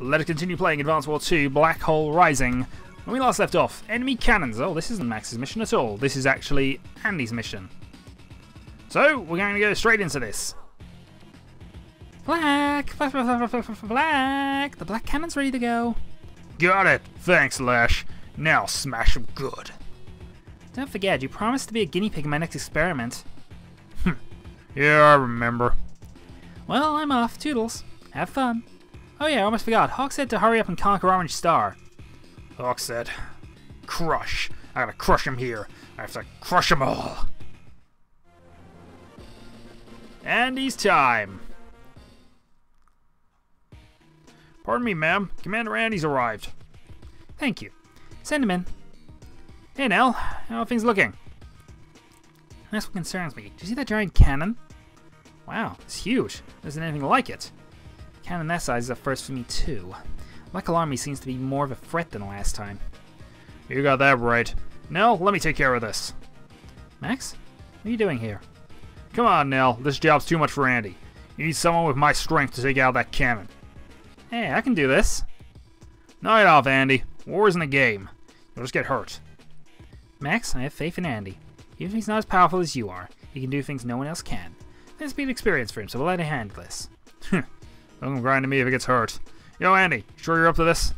Let us continue playing Advanced War 2 Black Hole Rising. When we last left off, enemy cannons. Oh, this isn't Max's mission at all. This is actually Andy's mission. So, we're going to go straight into this. Black! Black! The black cannon's ready to go. Got it! Thanks, Lash. Now smash them good. Don't forget, you promised to be a guinea pig in my next experiment. Yeah, I remember. Well, I'm off. Toodles. Have fun. Oh yeah, I almost forgot. Hawk said to hurry up and conquer Orange Star. Hawk said, crush. I gotta crush him here. I have to crush them all. Andy's time. Pardon me, ma'am. Commander Andy's arrived. Thank you. Send him in. Hey, Nell. How are things looking? That's what concerns me. Do you see that giant cannon? Wow, it's huge. There isn't anything like it. Cannon that size is a first for me too. Black Army seems to be more of a threat than last time. You got that right. Nell, let me take care of this. Max? What are you doing here? Come on, Nell. This job's too much for Andy. You need someone with my strength to take out that cannon. Hey, I can do this. Knock it off, Andy. War isn't a game. You'll just get hurt. Max, I have faith in Andy. Even if he's not as powerful as you are, he can do things no one else can. This be an experience for him, so we'll let him handle this. Don't grind to me if he gets hurt. Yo, Andy, sure you're up to this?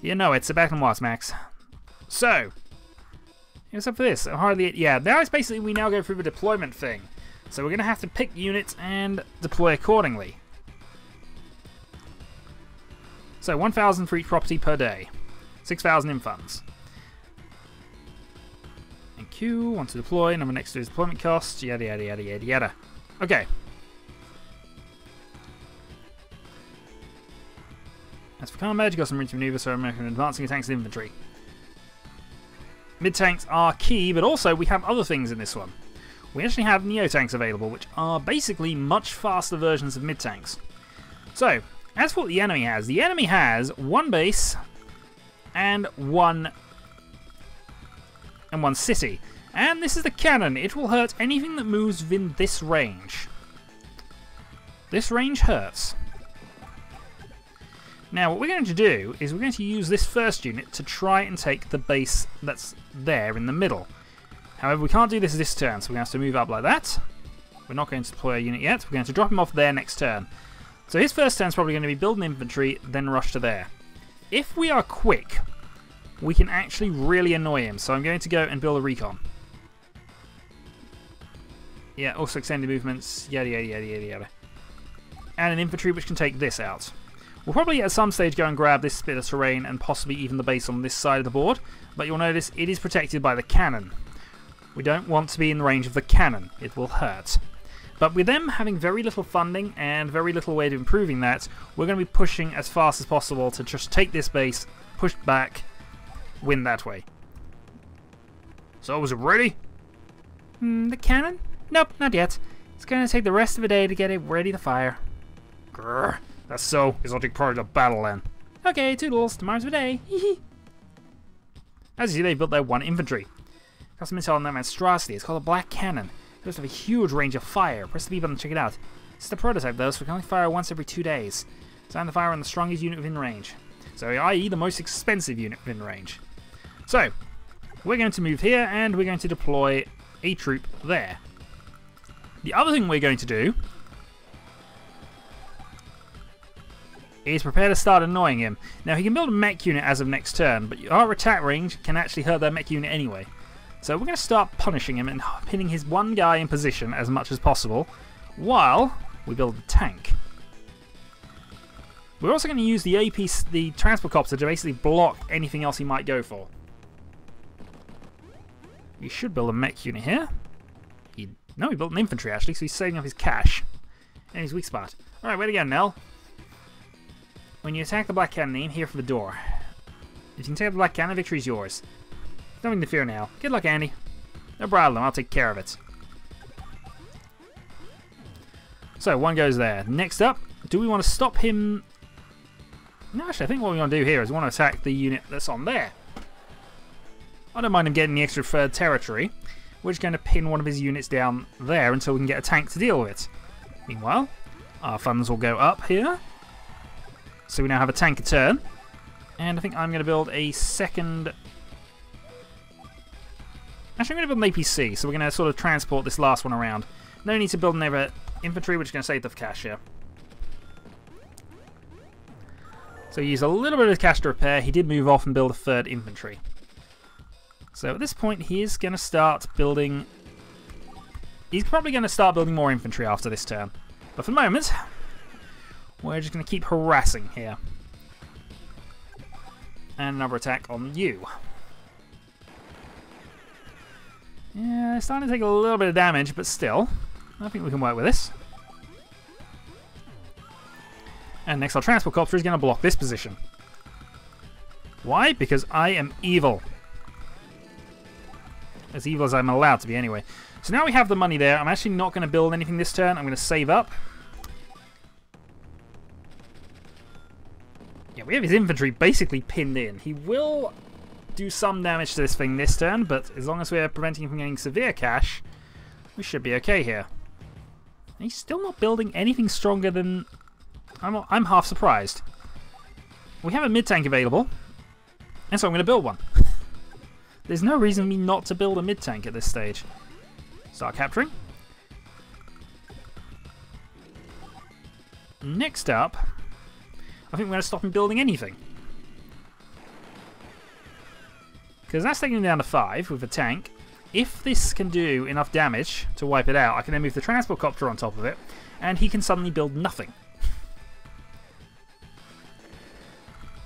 You know it's a back and watch, Max. So, what's up for this? Yeah, now it's basically we now go through the deployment thing. So we're going to have to pick units and deploy accordingly. So 1,000 for each property per day. 6,000 in funds. And Q, want to deploy, number next to his deployment costs, yada yada yada yada yada. Okay. As for combat, you got some room to maneuver, so American advancing tanks and infantry. Mid-tanks are key, but also we have other things in this one. We actually have neo-tanks available, which are basically much faster versions of mid-tanks. So, as for what the enemy has one base and one city. And this is the cannon. It will hurt anything that moves within this range. This range hurts. Now, what we're going to do is we're going to use this first unit to try and take the base that's there in the middle. However, we can't do this turn, so we're going to have to move up like that. We're not going to deploy a unit yet. We're going to drop him off there next turn. So his first turn is probably going to be building infantry, then rush to there. If we are quick, we can actually really annoy him. So I'm going to go and build a recon. Yeah, also extended movements, yada yada yada yada yada. And an infantry which can take this out. We'll probably at some stage go and grab this bit of terrain and possibly even the base on this side of the board, but you'll notice it is protected by the cannon. We don't want to be in the range of the cannon, it will hurt. But with them having very little funding and very little way of improving that, we're going to be pushing as fast as possible to just take this base, push back, win that way. So was it ready? The cannon? Nope, not yet. It's going to take the rest of the day to get it ready to fire. Grrr. That's so. It's not take part of the battle then. Okay, toodles. Tomorrow's the day. As you see, they built their one infantry. Custom intel on their monstrosity. It's called a black cannon. It does have a huge range of fire. Press the B button to check it out. It's the prototype though, so we can only fire once every 2 days. Designed to fire on the strongest unit within range. So, i.e. the most expensive unit within range. So, we're going to move here and we're going to deploy a troop there. The other thing we're going to do is prepare to start annoying him. Now he can build a mech unit as of next turn, but our attack range can actually hurt that mech unit anyway. So we're going to start punishing him and pinning his one guy in position as much as possible, while we build a tank. We're also going to use the transport copter to basically block anything else he might go for. We should build a mech unit here. No, he built an infantry actually, so he's saving up his cash. And his weak spot. Alright, way to go, Nell. When you attack the black cannon, aim here for the door. If you can take out the black cannon, victory is yours. Nothing to fear now. Good luck, Andy. No problem, I'll take care of it. So, one goes there. Next up, do we want to stop him? No, actually, I think what we want to do here is we want to attack the unit that's on there. I don't mind him getting the extra third territory. We're just going to pin one of his units down there until we can get a tank to deal with it. Meanwhile, our funds will go up here. So we now have a tank a turn. And I think I'm going to build a second... Actually, I'm going to build an APC, so we're going to sort of transport this last one around. No need to build another infantry, which is going to save the cash here. So use a little bit of cash to repair. He did move off and build a third infantry. So at this point, he is going to start building... He's probably going to start building more infantry after this turn. But for the moment, we're just going to keep harassing here. And another attack on you. Yeah, it's starting to take a little bit of damage, but still, I think we can work with this. And next, our transport copter is going to block this position. Why? Because I am evil. As evil as I'm allowed to be anyway. So now we have the money there. I'm actually not going to build anything this turn. I'm going to save up. Yeah, we have his infantry basically pinned in. He will do some damage to this thing this turn, but as long as we're preventing him from getting severe cash, we should be okay here. And he's still not building anything stronger than... I'm half surprised. We have a mid-tank available, and so I'm going to build one. There's no reason for me not to build a mid-tank at this stage. Start capturing. Next up, I think we're going to stop him building anything. Because that's taking him down to 5 with a tank. If this can do enough damage to wipe it out, I can then move the transport copter on top of it, and he can suddenly build nothing.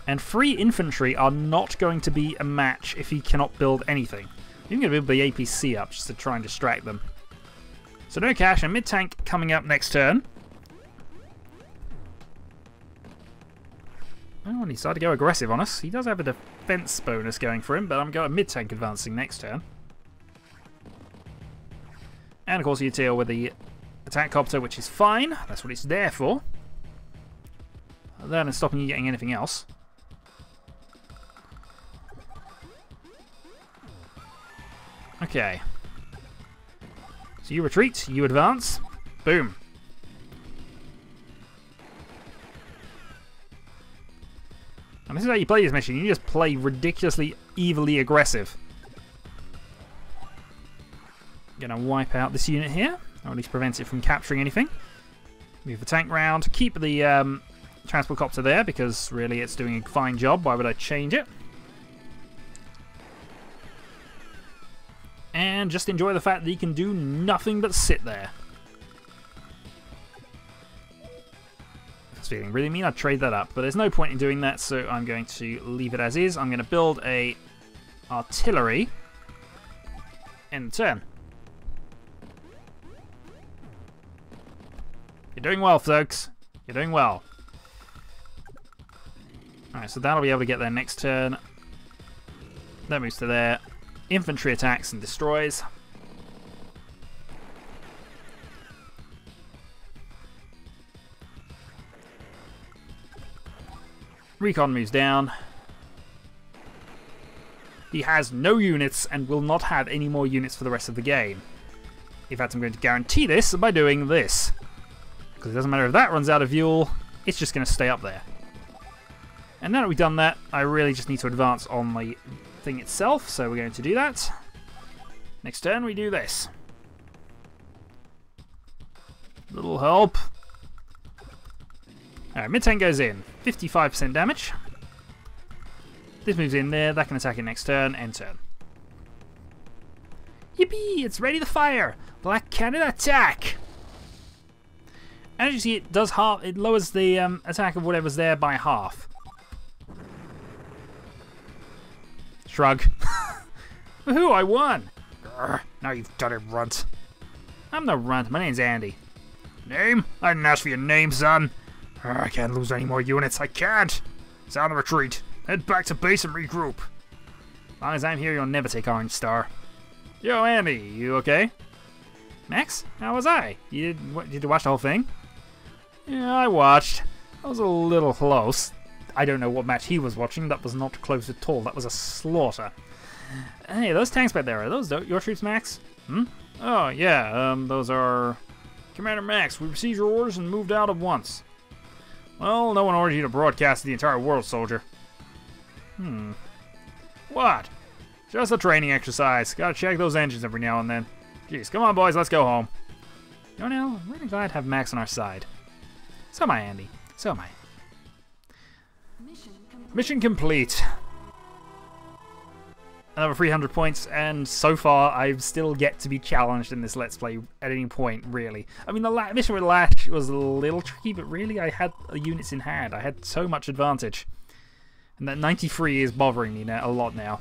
And 3 infantry are not going to be a match if he cannot build anything. I'm going to build the APC up just to try and distract them. So no cash, and mid-tank coming up next turn. Oh, and he decided to go aggressive on us. He does have a defense bonus going for him, but I'm going mid-tank advancing next turn. And of course you deal with the attack copter, which is fine. That's what it's there for. Other than stopping you getting anything else. Okay. So you retreat, you advance. Boom. And this is how you play this mission. You just play ridiculously, evilly aggressive. Gonna wipe out this unit here, or at least prevent it from capturing anything. Move the tank round. Keep the transport copter there, because really it's doing a fine job. Why would I change it? And just enjoy the fact that he can do nothing but sit there. If it's feeling really mean, I'd trade that up. But there's no point in doing that, so I'm going to leave it as is. I'm going to build a artillery. End turn. You're doing well, folks. You're doing well. Alright, so that'll be able to get there next turn. That moves to there. Infantry attacks and destroys. Recon moves down. He has no units and will not have any more units for the rest of the game. In fact, I'm going to guarantee this by doing this. Because it doesn't matter if that runs out of fuel, it's just going to stay up there. And now that we've done that, I really just need to advance on the thing itself, so we're going to do that. Next turn we do this. Little help. Alright, mid-tank goes in. 55% damage. This moves in there, that can attack it next turn, end turn. Yippee! It's ready to fire! Black Cannon attack! And as you see, it does half. It lowers the attack of whatever's there by half. Shrug. Woohoo! I won. Grr, now you've done it, runt. I'm the runt. My name's Andy. Name? I didn't ask for your name, son. I can't lose any more units. I can't. Sound the retreat. Head back to base and regroup. As long as I'm here, you'll never take Orange Star. Yo, Andy, you okay? Max, how was I? Did you watch the whole thing? Yeah, I watched. I was a little close. I don't know what match he was watching. That was not close at all. That was a slaughter. Hey, those tanks back there, are those your troops, Max? Hmm? Oh, yeah, those are... Commander Max, we received your orders and moved out at once. Well, no one ordered you to broadcast to the entire world, soldier. What? Just a training exercise. Gotta check those engines every now and then. Jeez, come on, boys, let's go home. You know, I'm really glad to have Max on our side. So am I, Andy. So am I. Mission complete. Another 300 points, and so far I've still yet to be challenged in this Let's Play at any point, really. I mean, the mission with Lash was a little tricky, but really I had units in hand. I had so much advantage. And that 93 is bothering me now, a lot now.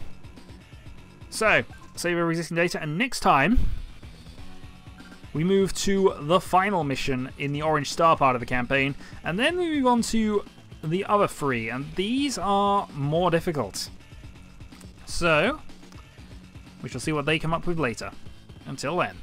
So, save our existing data, and next time we move to the final mission in the Orange Star part of the campaign, and then we move on to the other 3, and these are more difficult. So, we shall see what they come up with later. Until then.